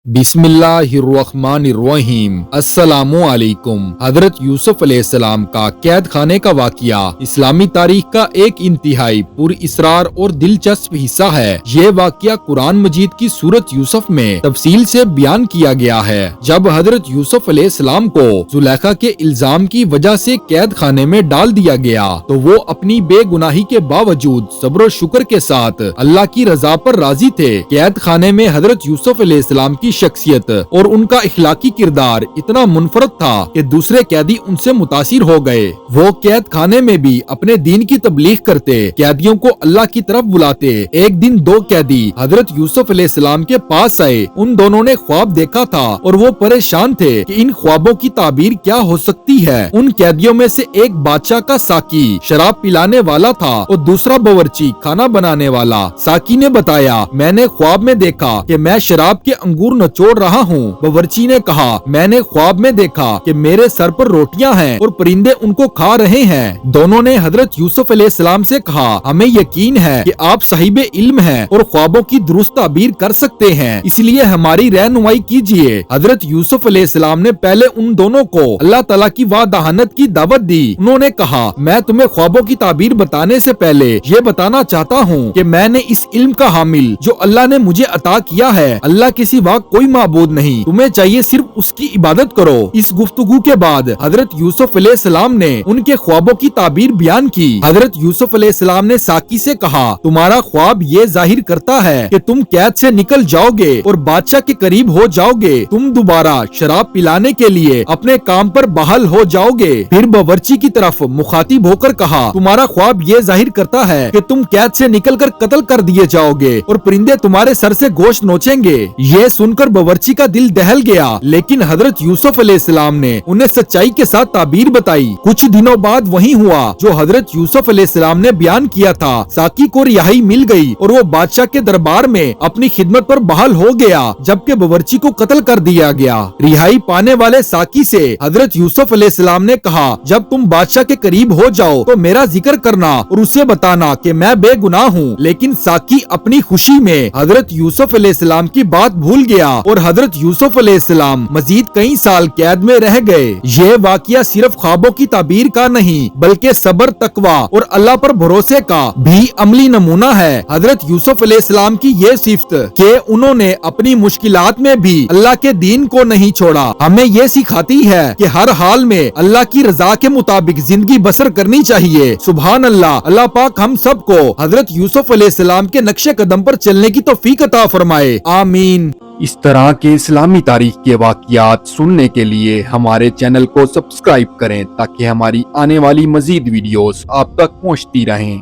बिस्मिल्लाहिर्रहमानिर्रहीम। अस्सलामु अलैकुम। हजरत यूसुफ अलैहिस्सलाम का कैद खाने का वाक़या इस्लामी तारीख का एक इंतहाई पुरइसरार और दिलचस्प हिस्सा है। ये वाक़या कुरान मजीद की सूरत यूसुफ में तफसील से बयान किया गया है। जब हजरत यूसुफ अलैहिस्सलाम को जुलेखा के इल्जाम की वजह से कैद खाने में डाल दिया गया तो वो अपनी बेगुनाही के बावजूद सब्र और शुक्र के साथ अल्लाह की रजा पर राजी थे। कैद खाने में हजरत यूसुफ अलैहिस्सलाम की शख्सियत और उनका इखलाकी किरदार इतना मुनफरद था कि दूसरे कैदी उनसे मुतासिर हो गए। वो कैद खाने में भी अपने दीन की तबलीग करते, कैदियों को अल्लाह की तरफ बुलाते। एक दिन दो कैदी हजरत यूसुफ अलैहिस्सलाम के पास आए। उन दोनों ने ख्वाब देखा था और वो परेशान थे कि इन ख्वाबों की ताबीर क्या हो सकती है। उन कैदियों में से एक बादशाह का साकी शराब पिलाने वाला था और दूसरा बावर्ची खाना बनाने वाला। साकी ने बताया, मैंने ख्वाब में देखा कि मैं शराब के अंगूर नचोड़ रहा हूँ। बावर्ची ने कहा, मैंने ख्वाब में देखा कि मेरे सर पर रोटियां हैं और परिंदे उनको खा रहे हैं। दोनों ने हजरत यूसुफ अलैहिस्सलाम से कहा, हमें यकीन है कि आप साहिबे इल्म हैं और ख्वाबों की दुरुस्त ताबीर कर सकते हैं, इसलिए हमारी रहनुमाई कीजिए। हजरत यूसुफ अलैहिस्सलाम ने पहले उन दोनों को अल्लाह ताला की वादाहनत की दावत दी। उन्होंने कहा, मैं तुम्हें ख्वाबों की ताबीर बताने से पहले ये बताना चाहता हूँ कि मैंने इस इल्म का हामिल जो अल्लाह ने मुझे अता किया है। अल्लाह के सिवा कोई माबूद नहीं, तुम्हें चाहिए सिर्फ उसकी इबादत करो। इस गुफ्तगू के बाद हजरत यूसुफ अलैहिस्सलाम ने उनके ख्वाबों की ताबीर बयान की। हजरत यूसुफ अलैहिस्सलाम ने साकी से कहा, तुम्हारा ख्वाब ये जाहिर करता है कि तुम कैद से निकल जाओगे और बादशाह के करीब हो जाओगे। तुम दोबारा शराब पिलाने के लिए अपने काम पर बहाल हो जाओगे। फिर बावर्ची की तरफ मुखातिब होकर कहा, तुम्हारा ख्वाब ये जाहिर करता है कि तुम कैद से निकलकर कत्ल कर दिए जाओगे और परिंदे तुम्हारे सर से गोश्त नोचेंगे। ये सुनकर बावर्ची का दिल दहल गया, लेकिन हजरत यूसुफ अलैहिस्सलाम ने उन्हें सच्चाई के साथ ताबीर बताई। कुछ दिनों बाद वही हुआ जो हजरत यूसुफ अलैहिस्सलाम ने बयान किया था। साकी को रिहाई मिल गई और वो बादशाह के दरबार में अपनी खिदमत पर बहाल हो गया, जबकि बावर्ची को कत्ल कर दिया गया। रिहाई पाने वाले साकी से हजरत यूसुफ अलैहिस्सलाम ने कहा, जब तुम बादशाह के करीब हो जाओ तो मेरा जिक्र करना और उसे बताना कि मैं बेगुनाह हूँ। लेकिन साकी अपनी खुशी में हजरत यूसुफ अलैहिस्सलाम की बात भूल गया और हजरत यूसुफ अलैहिस्सलाम मजीद कई साल कैद में रह गए। ये वाकया सिर्फ ख्वाबों की ताबीर का नहीं बल्कि सब्र, तकवा और अल्लाह पर भरोसे का भी अमली नमूना है। हजरत यूसुफ अलैहिस्सलाम की ये सिफ्त कि उन्होंने अपनी मुश्किलात में भी अल्लाह के दीन को नहीं छोड़ा, हमें ये सिखाती है कि हर हाल में अल्लाह की रजा के मुताबिक जिंदगी बसर करनी चाहिए। सुभान अल्लाह। अल्लाह पाक हम सबको हजरत यूसुफ अलैहिस्सलाम के नक्शे कदम पर चलने की तौफीक अता फरमाए। आमीन। इस तरह के इस्लामी तारीख के वाक़यात सुनने के लिए हमारे चैनल को सब्सक्राइब करें ताकि हमारी आने वाली मजीद वीडियोस आप तक पहुंचती रहें।